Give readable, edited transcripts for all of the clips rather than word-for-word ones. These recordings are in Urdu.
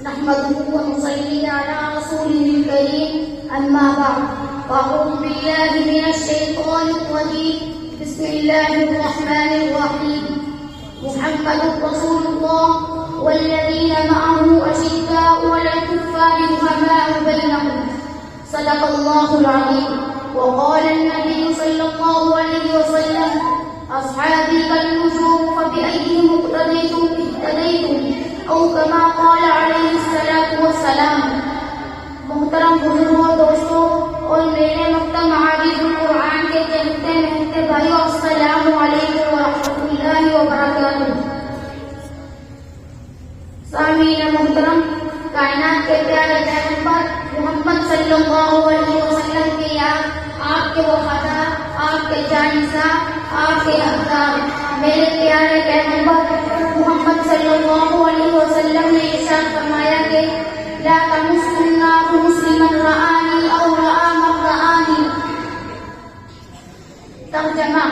نحمده ونصلي على رسوله الكريم أما بعد فأعوذ بالله من الشيطان الرجيم بسم الله الرحمن الرحيم محمد رسول الله والذين معه أشداء على الكفار رحماء بينهم صدق الله العظيم وقال النبي صلى الله عليه وسلم أصحابي كالنجوم فبأيهم اقتديتم اهتديتم أو كما قال عليه الصلاة والسلام. محترم بزرگوں دوستوں اور میرے مکتب معارف القرآن کے چہتے محتے بھائیوں السلام علیکم ورحمۃ اللہ وبرکاتہ. سامعین محترم، کائنات کے پیارے پیغمبر محمد صلی اللہ علیہ وسلم کی یاد، آپ کے وفادار، آپ کے جانشاں، آپ کے حقدار میرے پیارے پیغمبر محمد صلی اللہ علیہ وسلم نے ارشاد فرمایا کہ لا تمس النار مسلما رآنی او رآ من رآنی. ترجمہ: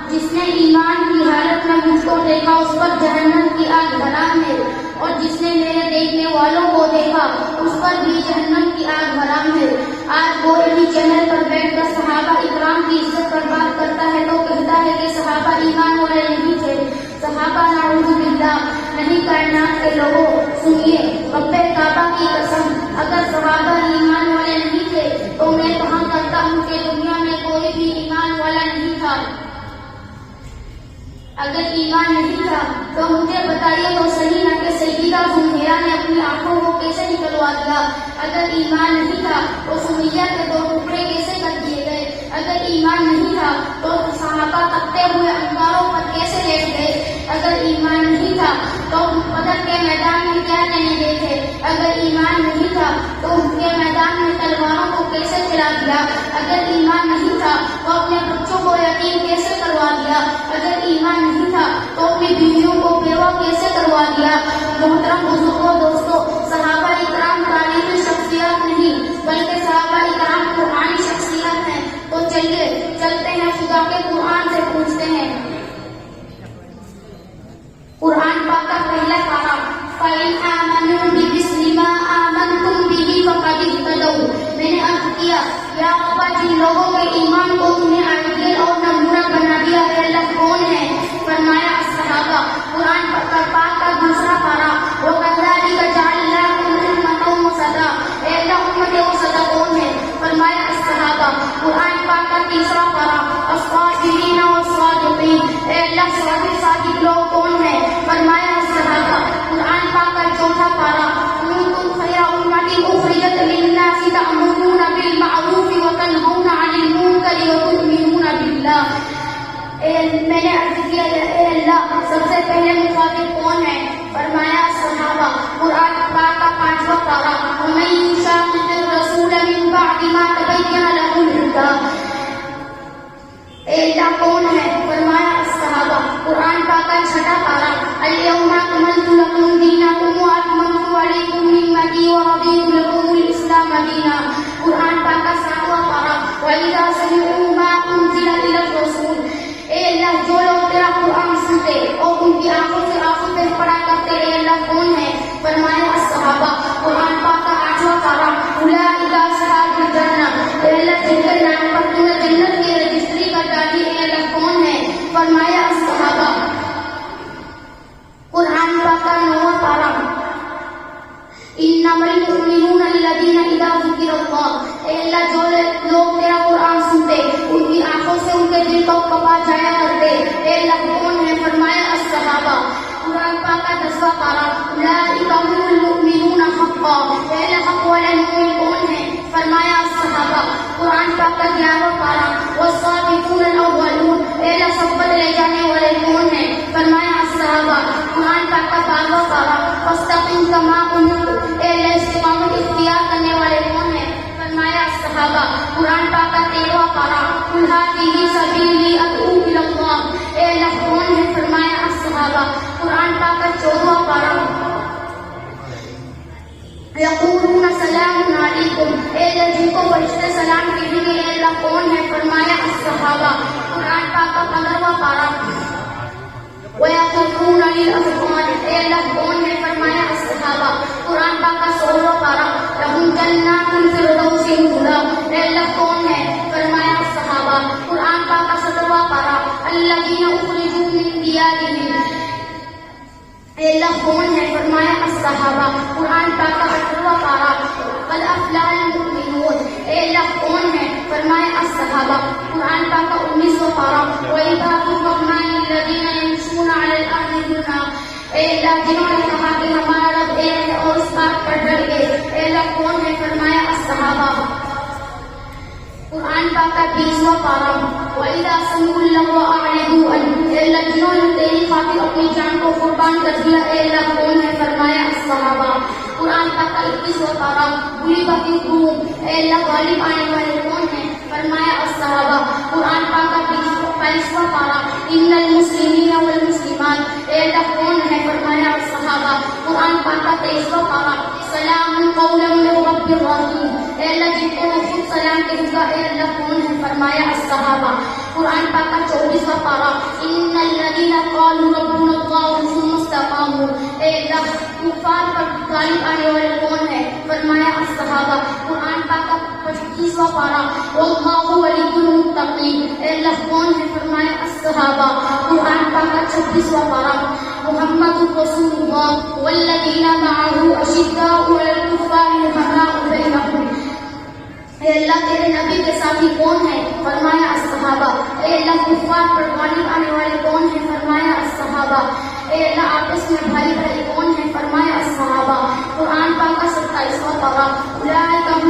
جس نے ایمان کی حالت میں مجھ کو دیکھا اس پر جہنم کی آگ حرام ہے، اور جس نے میرے دیکھنے والوں کو دیکھا اس پر بھی جہنم کی آگ حرام ہے. آج گولڈی چینل پر بیٹھ کر صحابہ اکرام کی عزت پر بات کرتا ہے تو کہتا ہے کہ صحابہ ایمان والے نہیں تھے. صحابہ نعوذ باللہ نہیں. کائنات کے لوگوں سنیے، رب کعبہ کی قسم، اگر صحابہ ایمان والے نہیں تھے تو میں کہاں کرتا ہوں کہ دنیا میں کوئی بھی ایمان والا نہیں تھا. اگر ایمان نہیں تھا تو مجھے بتائیے تو صحیح نہ کہ سیدہ زمہیرہ نے اپنی آنکھوں کو کیسے نکلوا دیا. اگر ایمان نہیں تھا تو سمیہ کے 2 ٹکڑے کیسے کر دیے گئے. اگر ایمان نہیں تھا تو صحابہ تپتے ہوئے انگاروں پر کیسے لیٹ گئے. اگر ایمان نہیں تھا تو بدر کے میدان میں کیا لینے گئے تھے. اگر ایمان نہیں تھا تو ان کے میدان میں تلواروں کو کیسے چلا دیا. اگر ایمان نہیں تھا تو اپنے بچوں کو یتیم کیسے کروا دیا. اگر ایمان نہیں تھا تو اپنی بیویوں کو بیوہ کیسے کروا دیا. محترم بزرگوں دوستوں، صحابہ اکرام تاریخی شخصیات نہیں بلکہ صحابہ اکرام قرآنی شخصیات ہیں. تو چلیے چلتے ہیں خدا کے قرآن سے پوچھتے ہیں. قرآن پاک کا پہلا پارہ فَإِنْ آمَنُوا بِمِثْلِ مَا آمَنْتُمْ بِهِ فَقَدِ اهْتَدَوْا. میں نے عرض کیا یا ابا جن لوگوں کے ایمان کو تم نے آئیڈیل اور نمونہ بنا دیا ہے اللہ کون ہے؟ فرمایا الصحابہ. قرآن پاک کا دوسرا پارہ وَكَذَلِكَ جَعَلْنَاكُمْ أُمَّةً وَسَطًا. اے اللہ امت وسطا کون ہے؟ فرمایا الصحابہ. قرآن پاک کا تیسرا پارہ الصابرین والصادقین. اے اللہ صادق لوگ کون ہے؟ فرمایا الصحابہ. قرآن پاک کا چوتھا پارہ كنتم خير أمة أخرجت للناس تأمرون بالمعروف وتنهون عن المنكر وتؤمنون بالله. میں نے عرض کیا اے اللہ سب سے پہلے مخاطب کون ہے؟ فرمایا صحابہ. قرآن پاک کا 5واں پارہ وَمَن يُشَاقِقِ الرَّسُولَ مِن بَعْدِ مَا تَبَيَّنَ لَهُ الْهُدَىٰ. اے اللہ کون ہے؟ فرمایا الصحابہ. قرآن پاک کا 6واں پارہ الْيَوْمَ أَكْمَلْتُ لَكُمْ دِينَكُمْ وَأَتْمَمْتُ عَلَيْكُمْ نِعْمَتِي وَرَضِيتُ لَكُمُ الْإِسْلَامَ دِينًا. قرآن پاک کا 7واں پارہ وَإِذَا سَمِعُوا مَا أُنزِلَ إِلَى الرَّسُولِ. اے اللہ جو لوگ تیرا قرآن سنتے اور ان کی آنکھوں سے آنسو پہ پڑا کرتے اے اللہ کون ہے؟ فرمایا الصحابہ. قرآن پاک کا 8واں پارہ أُولَٰئِكَ أَصْحَابُ الْجَنَّةِ. اے اللہ جن کے نام پر تو نے جنت کی رجسٹری کر ڈالی اے اللہ کون ہے؟ فرمایا الصحابہ. قرآن پاک کا 9واں پارہ إِنَّمَا الْمُؤْمِنُونَ الَّذِينَ إِذَا ذُكِرَ اللَّهُ. اے اللہ جو لوگ تیرا قرآن سنتے ان کی آنکھوں سے ان کے دل کو کپا جایا کرتے اے اللہ کون ہے؟ فرمایا الصحابہ. قرآن پاک کا 10واں پارہ أُولَٰئِكَ هُمُ الْمُؤْمِنُونَ حَقًّا. اے اللہ حق والے مومن کون ہیں؟ فرمایا الصحابہ. قرآن پاک کا 11واں پارہ وَالصَّابِقُونَ الْأَوَّلُونَ. اے اللہ سبقت لے جانے والے کون ہیں؟ فرمایا الصحابہ. قرآن پاک کا 12واں پارہ فَاسْتَقِمْ كَمَا أُمِرْتَ. اے اللہ استقامت اختیار کرنے والے کون ہیں؟ فرمایا الصحابہ. قرآن پاک کا 13واں پارہ قُلْ هَٰذِهِ سَبِيلِي أَدْعُو إِلَى اللَّهِ. اے اللہ کون ہے؟ فرمایا الصحابہ. قرآن پاک کا 14واں پارہ یقولون سلام علیکم. اے اللہ جن کو فرشتے سلام کہیں گے اے اللہ کون ہے؟ فرمایا الصحابہ. قرآن پاک کا 15واں پارہ وَيَقُولُونَ لِلْأَذْقَانِ. اے اللہ کون ہے؟ فرمایا الصحابہ. قرآن پاک کا اے اللہ کون ہے؟ فرمایا الصحابہ۔ قرآن پاک کا 18واں پارہ قد افلح المؤمنون، اے اللہ کون ہے؟ فرمایا الصحابہ۔ قرآن پاک کا 19واں پارہ وعباد الرحمن الذین یمشون علی الارض ہونا، اے اللہ جنہوں نے کہا کہ ہمارا رب ایک ہے اور اس بات پر ڈر گئے، اے اللہ کون ہے؟ فرمایا الصحابہ۔ قرآن پاک کا 20واں پارہ وَإِذَا سَمِعُوا اللَّغْوَ أَعْرِضُوا عَنْهُ، اے اللہ جنہوں نے تیری خاطر اپنی جان کو قربان کر دیا، اے اللہ کون ہے؟ فرمایا الصحابہ۔ قرآن پاک کا 21واں پارہ غلبت الروم، اے اللہ غالب آنے والے کون ہیں؟ فرمایا الصحابہ۔ قرآن پاک کا 22واں پارہ ان المسلمین والمسلمات، اے اللہ کون ہے؟ فرمایا الصحابہ۔ قرآن پاک کا 23واں پارہ سلام قولا من رب الرحیم، اے اللہ جن کو خود سلام کہے گا، اے اللہ کون ہے؟ فرمایا الصحابہ۔ قرآن پاک کا 24واں پارہ ان الذین قالوا ربنا اللہ ثم استقاموا، اے اللہ کفار پر غالب آنے والے کون ہے؟ فرمایا الصحابہ۔ قرآن پاک کا 25واں پارہ واللہ ولی المتقین، اے اللہ کون ہے؟ فرمایا الصحابہ۔ قرآن پاک کا 26واں پارہ محمد رسول اللہ والذین معه اشداء علی الکفار رحماء بینہم، اے اللہ تیرے نبی کے ساتھی کون ہے؟ فرمایا الصحابہ۔ اے اللہ کفار پر غالب آنے والے کون ہیں؟ فرمایا الصحابہ۔ اے اللہ آپس میں بھائی بھائی کون ہیں؟ فرمایا الصحابہ۔ قرآن پاک کا 27واں پارہ اولئک